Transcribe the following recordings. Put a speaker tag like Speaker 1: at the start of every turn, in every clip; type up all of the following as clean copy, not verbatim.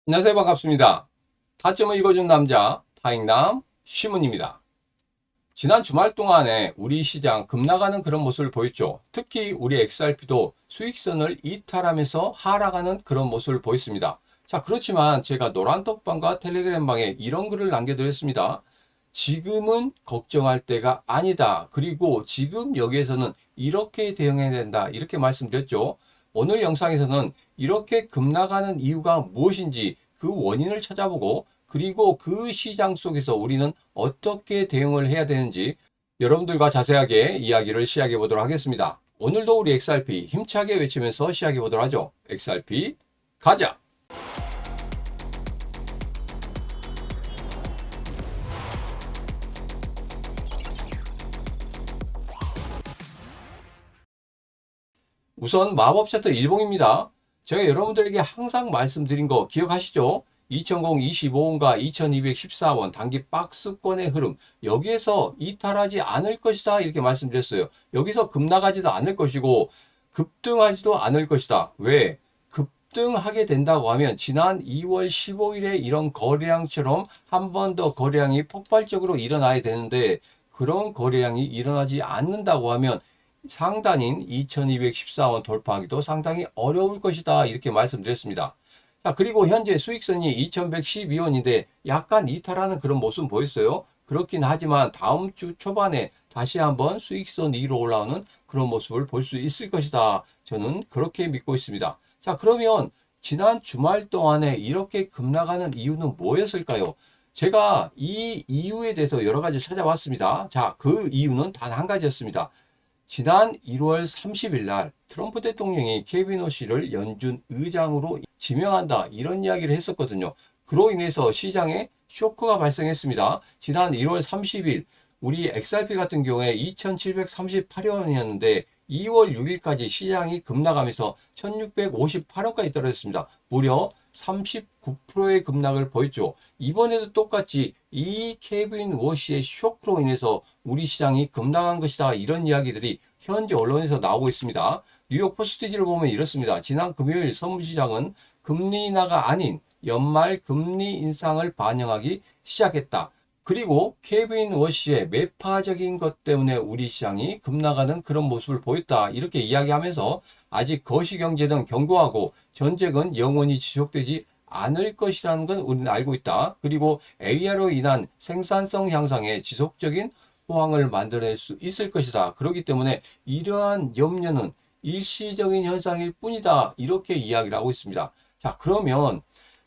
Speaker 1: 안녕하세요. 반갑습니다. 타점을 읽어준 남자 타익남 시문입니다. 지난 주말 동안에 우리 시장 급락하는 그런 모습을 보였죠. 특히 우리 XRP도 수익선을 이탈하면서 하락하는 그런 모습을 보였습니다. 자, 그렇지만 제가 노란톡방과 텔레그램방에 이런 글을 남겨드렸습니다. 지금은 걱정할 때가 아니다. 그리고 지금 여기에서는 이렇게 대응해야 된다. 이렇게 말씀드렸죠. 오늘 영상에서는 이렇게 급락하는 이유가 무엇인지 그 원인을 찾아보고 그리고 그 시장 속에서 우리는 어떻게 대응을 해야 되는지 여러분들과 자세하게 이야기를 시작해 보도록 하겠습니다. 오늘도 우리 XRP 힘차게 외치면서 시작해 보도록 하죠. XRP 가자! 우선 마법 차트 일봉입니다. 제가 여러분들에게 항상 말씀드린 거 기억하시죠? 2025원과 2214원 단기 박스권의 흐름, 여기에서 이탈하지 않을 것이다 이렇게 말씀드렸어요. 여기서 급락하지도 않을 것이고 급등하지도 않을 것이다. 왜? 급등하게 된다고 하면 지난 2월 15일에 이런 거래량처럼 한 번 더 거래량이 폭발적으로 일어나야 되는데 그런 거래량이 일어나지 않는다고 하면 상단인 2214원 돌파하기도 상당히 어려울 것이다 이렇게 말씀드렸습니다. 자, 그리고 현재 수익선이 2112원인데 약간 이탈하는 그런 모습 보였어요. 그렇긴 하지만 다음 주 초반에 다시 한번 수익선 위로 올라오는 그런 모습을 볼 수 있을 것이다. 저는 그렇게 믿고 있습니다. 자, 그러면 지난 주말 동안에 이렇게 급락하는 이유는 뭐였을까요? 제가 이 이유에 대해서 여러 가지 찾아봤습니다. 자, 그 이유는 단 한 가지였습니다. 지난 1월 30일 날 트럼프 대통령이 케빈 오씨를 연준 의장으로 지명한다 이런 이야기를 했었거든요. 그로 인해서 시장에 쇼크가 발생했습니다. 지난 1월 30일 우리 XRP 같은 경우에 2738원이었는데 2월 6일까지 시장이 급락하면서 1658원까지 떨어졌습니다. 무려 39%의 급락을 보였죠. 이번에도 똑같이 이 케빈 워시의 쇼크로 인해서 우리 시장이 급락한 것이다 이런 이야기들이 현재 언론에서 나오고 있습니다. 뉴욕 포스트지를 보면 이렇습니다. 지난 금요일 선물시장은 금리 인하가 아닌 연말 금리 인상을 반영하기 시작했다. 그리고 케빈 워시의 매파적인 것 때문에 우리 시장이 급락하는 그런 모습을 보였다. 이렇게 이야기하면서 아직 거시경제는 견고하고 전쟁은 영원히 지속되지 않을 것이라는 건 우리는 알고 있다. 그리고 AI로 인한 생산성 향상에 지속적인 호황을 만들어낼 수 있을 것이다. 그렇기 때문에 이러한 염려는 일시적인 현상일 뿐이다. 이렇게 이야기를 하고 있습니다. 자, 그러면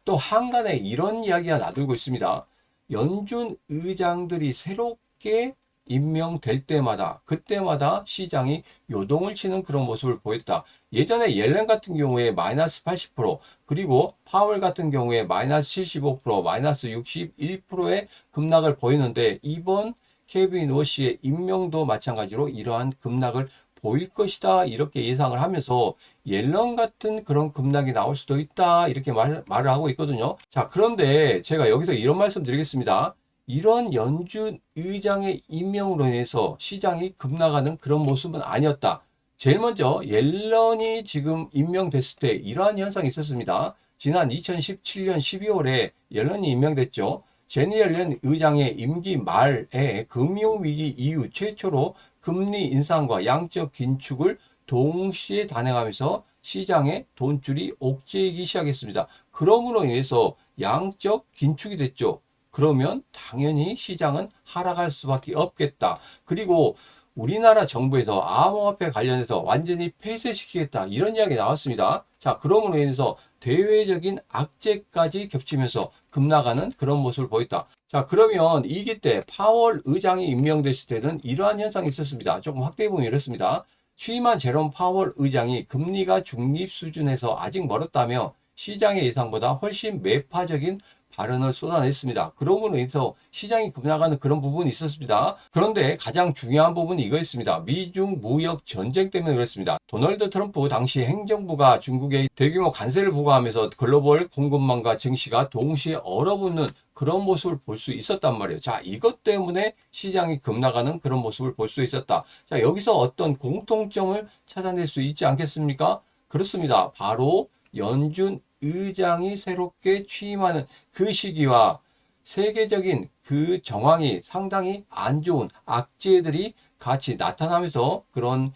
Speaker 1: 또 한간에 이런 이야기가 나돌고 있습니다. 연준 의장들이 새롭게 임명될 때마다 그때마다 시장이 요동을 치는 그런 모습을 보였다. 예전에 옐렌 같은 경우에 마이너스 80% 그리고 파월 같은 경우에 마이너스 75% 마이너스 61%의 급락을 보이는데 이번 케빈 워시의 임명도 마찬가지로 이러한 급락을 보일 것이다 이렇게 예상을 하면서 옐런 같은 그런 급락이 나올 수도 있다 이렇게 말을 하고 있거든요. 자, 그런데 제가 여기서 이런 말씀 드리겠습니다. 이런 연준 의장의 임명으로 인해서 시장이 급락하는 그런 모습은 아니었다. 제일 먼저 옐런이 지금 임명됐을 때 이러한 현상이 있었습니다. 지난 2017년 12월에 옐런이 임명됐죠. 제니 옐런 의장의 임기 말에 금융위기 이후 최초로 금리 인상과 양적 긴축을 동시에 단행하면서 시장에 돈줄이 옥죄이기 시작했습니다. 그러므로 인해서 양적 긴축이 됐죠. 그러면 당연히 시장은 하락할 수밖에 없겠다. 그리고 우리나라 정부에서 암호화폐 관련해서 완전히 폐쇄시키겠다 이런 이야기 나왔습니다. 자, 그러므로 인해서 대외적인 악재까지 겹치면서 급락하는 그런 모습을 보였다. 자, 그러면 이기 때 파월 의장이 임명됐을 때는 이러한 현상이 있었습니다. 조금 확대해 보면 이렇습니다. 취임한 제롬 파월 의장이 금리가 중립 수준에서 아직 멀었다며 시장의 예상보다 훨씬 매파적인 발언을 쏟아냈습니다. 그러므로 인해서 시장이 급락하는 그런 부분이 있었습니다. 그런데 가장 중요한 부분이 이거였습니다. 미중 무역 전쟁 때문에 그랬습니다. 도널드 트럼프 당시 행정부가 중국에 대규모 관세를 부과하면서 글로벌 공급망과 증시가 동시에 얼어붙는 그런 모습을 볼 수 있었단 말이에요. 자, 이것 때문에 시장이 급락하는 그런 모습을 볼 수 있었다. 자, 여기서 어떤 공통점을 찾아낼 수 있지 않겠습니까? 그렇습니다. 바로 연준 의장이 새롭게 취임하는 그 시기와 세계적인 그 정황이 상당히 안 좋은 악재들이 같이 나타나면서 그런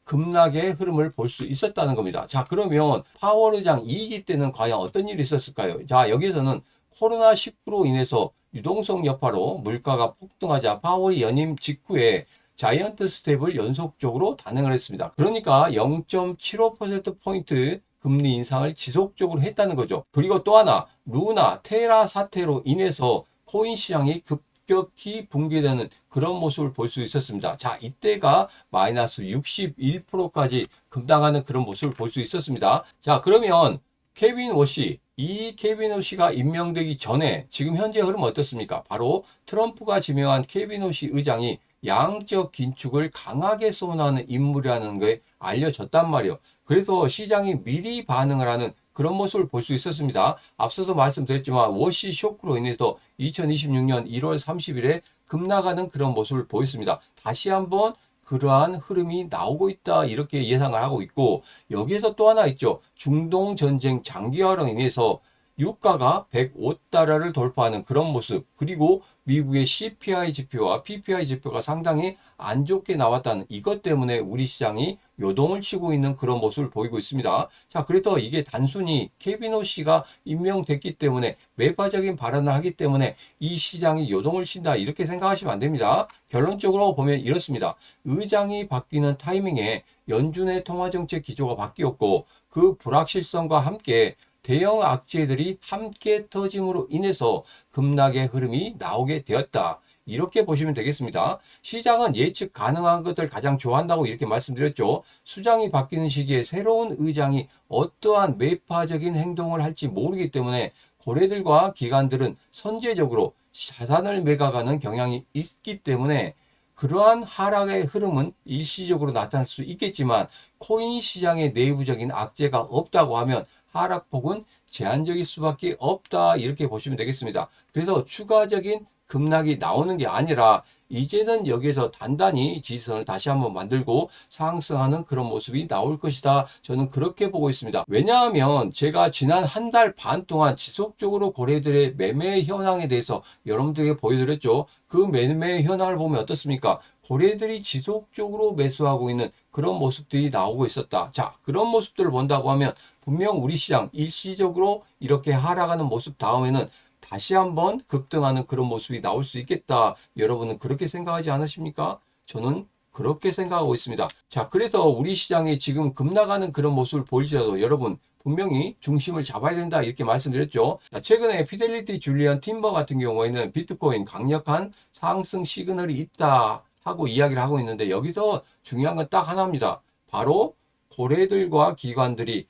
Speaker 1: 급락의 흐름을 볼 수 있었다는 겁니다. 자, 그러면 파월 의장 2기 때는 과연 어떤 일이 있었을까요? 자, 여기에서는 코로나19로 인해서 유동성 여파로 물가가 폭등하자 파월이 연임 직후에 자이언트 스텝을 연속적으로 단행을 했습니다. 그러니까 0.75%포인트 금리 인상을 지속적으로 했다는 거죠. 그리고 또 하나, 루나, 테라 사태로 인해서 코인 시장이 급격히 붕괴되는 그런 모습을 볼 수 있었습니다. 자, 이때가 마이너스 61%까지 급등하는 그런 모습을 볼 수 있었습니다. 자, 그러면 케빈 워시, 이 케빈 워시가 임명되기 전에 지금 현재 흐름 어떻습니까? 바로 트럼프가 지명한 케빈 워시 의장이 양적 긴축을 강하게 선언하는 인물이라는 게 알려졌단 말이에요. 그래서 시장이 미리 반응을 하는 그런 모습을 볼 수 있었습니다. 앞서서 말씀드렸지만 워시 쇼크로 인해서 2026년 1월 30일에 급락하는 그런 모습을 보였습니다. 다시 한번 그러한 흐름이 나오고 있다 이렇게 예상을 하고 있고, 여기에서 또 하나 있죠. 중동 전쟁 장기화로 인해서 유가가 105달러를 돌파하는 그런 모습, 그리고 미국의 CPI 지표와 PPI 지표가 상당히 안 좋게 나왔다는 이것 때문에 우리 시장이 요동을 치고 있는 그런 모습을 보이고 있습니다. 자, 그래서 이게 단순히 케빈 워시가 임명됐기 때문에 매파적인 발언을 하기 때문에 이 시장이 요동을 친다 이렇게 생각하시면 안 됩니다. 결론적으로 보면 이렇습니다. 의장이 바뀌는 타이밍에 연준의 통화정책 기조가 바뀌었고, 그 불확실성과 함께 대형 악재들이 함께 터짐으로 인해서 급락의 흐름이 나오게 되었다. 이렇게 보시면 되겠습니다. 시장은 예측 가능한 것을 가장 좋아한다고 이렇게 말씀드렸죠. 수장이 바뀌는 시기에 새로운 의장이 어떠한 매파적인 행동을 할지 모르기 때문에 고래들과 기관들은 선제적으로 자산을 매각하는 경향이 있기 때문에 그러한 하락의 흐름은 일시적으로 나타날 수 있겠지만, 코인 시장의 내부적인 악재가 없다고 하면 하락폭은 제한적일 수밖에 없다 이렇게 보시면 되겠습니다. 그래서 추가적인 급락이 나오는 게 아니라 이제는 여기에서 단단히 지지선을 다시 한번 만들고 상승하는 그런 모습이 나올 것이다. 저는 그렇게 보고 있습니다. 왜냐하면 제가 지난 한 달 반 동안 지속적으로 고래들의 매매 현황에 대해서 여러분들에게 보여드렸죠. 그 매매 현황을 보면 어떻습니까? 고래들이 지속적으로 매수하고 있는 그런 모습들이 나오고 있었다. 자, 그런 모습들을 본다고 하면 분명 우리 시장 일시적으로 이렇게 하락하는 모습 다음에는 다시 한번 급등하는 그런 모습이 나올 수 있겠다. 여러분은 그렇게 생각하지 않으십니까? 저는 그렇게 생각하고 있습니다. 자, 그래서 우리 시장이 지금 급락하는 그런 모습을 보일지라도 여러분 분명히 중심을 잡아야 된다 이렇게 말씀드렸죠. 자, 최근에 피델리티 줄리안 팀버 같은 경우에는 비트코인 강력한 상승 시그널이 있다 하고 이야기를 하고 있는데, 여기서 중요한 건 딱 하나입니다. 바로 고래들과 기관들이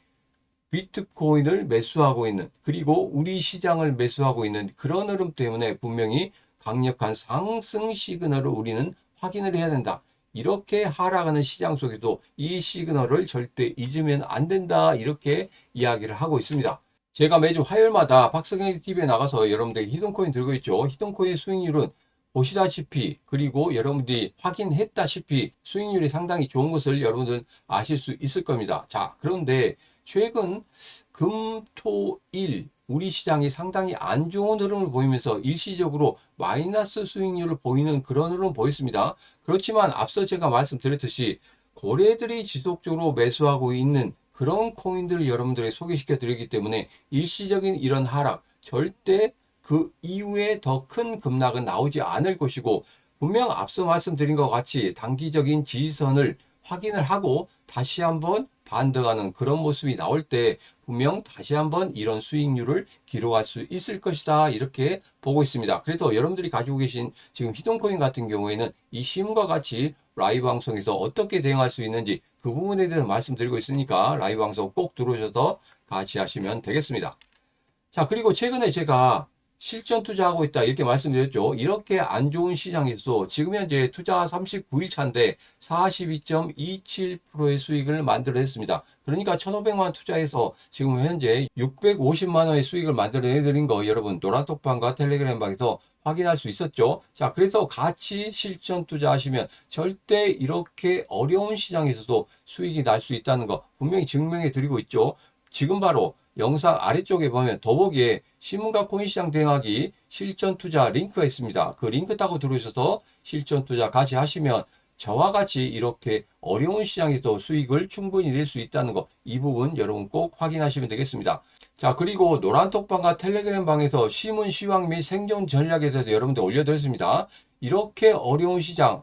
Speaker 1: 비트코인을 매수하고 있는, 그리고 우리 시장을 매수하고 있는 그런 흐름 때문에 분명히 강력한 상승 시그널을 우리는 확인을 해야 된다. 이렇게 하락하는 시장 속에도 이 시그널을 절대 잊으면 안 된다 이렇게 이야기를 하고 있습니다. 제가 매주 화요일마다 박성현 TV에 나가서 여러분들 히든코인 들고 있죠. 히든코인 수익률은 보시다시피, 그리고 여러분들이 확인했다시피 수익률이 상당히 좋은 것을 여러분들 아실 수 있을 겁니다. 자, 그런데 최근 금, 토, 일 우리 시장이 상당히 안 좋은 흐름을 보이면서 일시적으로 마이너스 수익률을 보이는 그런 흐름을 보였습니다. 그렇지만 앞서 제가 말씀드렸듯이 고래들이 지속적으로 매수하고 있는 그런 코인들을 여러분들에게 소개시켜 드리기 때문에 일시적인 이런 하락, 절대 그 이후에 더 큰 급락은 나오지 않을 것이고, 분명 앞서 말씀드린 것 같이 단기적인 지지선을 확인을 하고 다시 한번 반등하는 그런 모습이 나올 때 분명 다시 한번 이런 수익률을 기록할 수 있을 것이다 이렇게 보고 있습니다. 그래도 여러분들이 가지고 계신 지금 히든코인 같은 경우에는 이 시음과 같이 라이브 방송에서 어떻게 대응할 수 있는지 그 부분에 대해서 말씀드리고 있으니까 라이브 방송 꼭 들어오셔서 같이 하시면 되겠습니다. 자, 그리고 최근에 제가 실전 투자하고 있다 이렇게 말씀드렸죠. 이렇게 안 좋은 시장에서 지금 현재 투자 39일 차인데 42.27%의 수익을 만들어냈습니다. 그러니까 1,500만 투자해서 지금 현재 650만 원의 수익을 만들어내드린 거 여러분 노란톡방과 텔레그램방에서 확인할 수 있었죠. 자, 그래서 같이 실전 투자하시면 절대 이렇게 어려운 시장에서도 수익이 날 수 있다는 거 분명히 증명해 드리고 있죠. 지금 바로 영상 아래쪽에 보면 더보기에 신문과 코인 시장 대응하기 실전 투자 링크가 있습니다. 그 링크 타고 들어오셔서 실전 투자 같이 하시면 저와 같이 이렇게 어려운 시장에서 수익을 충분히 낼 수 있다는 거, 이 부분 여러분 꼭 확인하시면 되겠습니다. 자, 그리고 노란톡방과 텔레그램 방에서 시문 시황 및 생존 전략에 대해서 여러분들 올려드렸습니다. 이렇게 어려운 시장,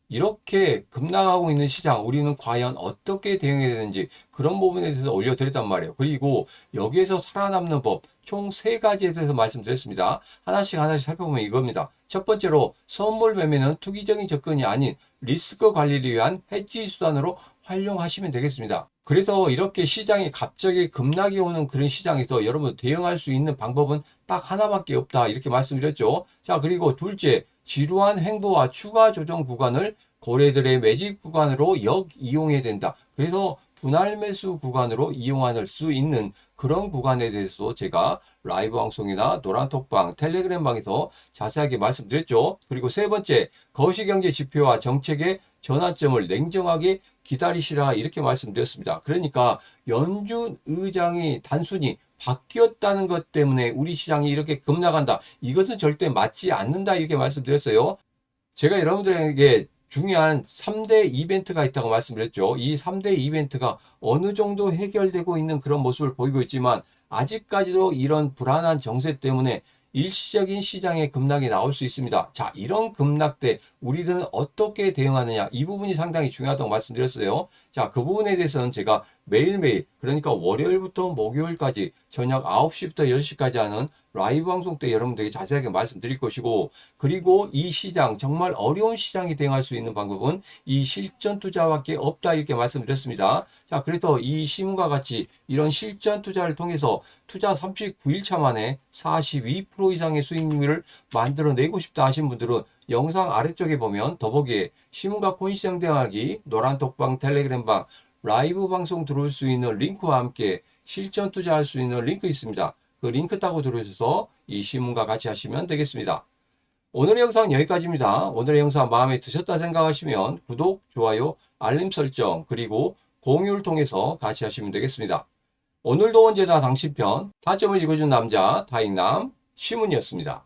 Speaker 1: 이렇게 급락하고 있는 시장, 우리는 과연 어떻게 대응해야 되는지 그런 부분에 대해서 올려드렸단 말이에요. 그리고 여기에서 살아남는 법 총 3가지에 대해서 말씀드렸습니다. 하나씩 살펴보면 이겁니다. 첫 번째로 선물 매매는 투기적인 접근이 아닌 리스크 관리를 위한 해지 수단으로 활용하시면 되겠습니다. 그래서 이렇게 시장이 갑자기 급락이 오는 그런 시장에서 여러분 대응할 수 있는 방법은 딱 하나밖에 없다, 이렇게 말씀드렸죠. 자, 그리고 둘째, 지루한 횡보와 추가 조정 구간을 고래들의 매집 구간으로 이용해야 된다. 그래서 분할 매수 구간으로 이용할 수 있는 그런 구간에 대해서 제가 라이브 방송이나 노란톡방, 텔레그램 방에서 자세하게 말씀드렸죠. 그리고 세 번째, 거시경제 지표와 정책의 전환점을 냉정하게 기다리시라, 이렇게 말씀드렸습니다. 그러니까 연준 의장이 단순히 바뀌었다는 것 때문에 우리 시장이 이렇게 급락한다, 이것은 절대 맞지 않는다, 이렇게 말씀드렸어요. 제가 여러분들에게 중요한 3대 이벤트가 있다고 말씀드렸죠. 이 3대 이벤트가 어느 정도 해결되고 있는 그런 모습을 보이고 있지만 아직까지도 이런 불안한 정세 때문에 일시적인 시장의 급락이 나올 수 있습니다. 자, 이런 급락 때 우리는 어떻게 대응하느냐, 이 부분이 상당히 중요하다고 말씀드렸어요. 자, 그 부분에 대해서는 제가 매일매일, 그러니까 월요일부터 목요일까지 저녁 9시부터 10시까지 하는 라이브 방송 때 여러분들에게 자세하게 말씀드릴 것이고, 그리고 이 시장, 정말 어려운 시장이 대응할 수 있는 방법은 이 실전 투자밖에 없다, 이렇게 말씀드렸습니다. 자, 그래서 이 시문과 같이 이런 실전 투자를 통해서 투자 39일차 만에 42% 이상의 수익률을 만들어내고 싶다 하신 분들은 영상 아래쪽에 보면 더보기에 시문과 코인 시장 대응하기 노란톡방, 텔레그램방, 라이브 방송 들어올 수 있는 링크와 함께 실전 투자할 수 있는 링크 있습니다. 그 링크 타고 들어오셔서 이 시문과 같이 하시면 되겠습니다. 오늘의 영상은 여기까지입니다. 오늘의 영상 마음에 드셨다 생각하시면 구독, 좋아요, 알림 설정, 그리고 공유를 통해서 같이 하시면 되겠습니다. 오늘도 언제나 당신 편, 타점을 읽어준 남자 타익남 시문이었습니다.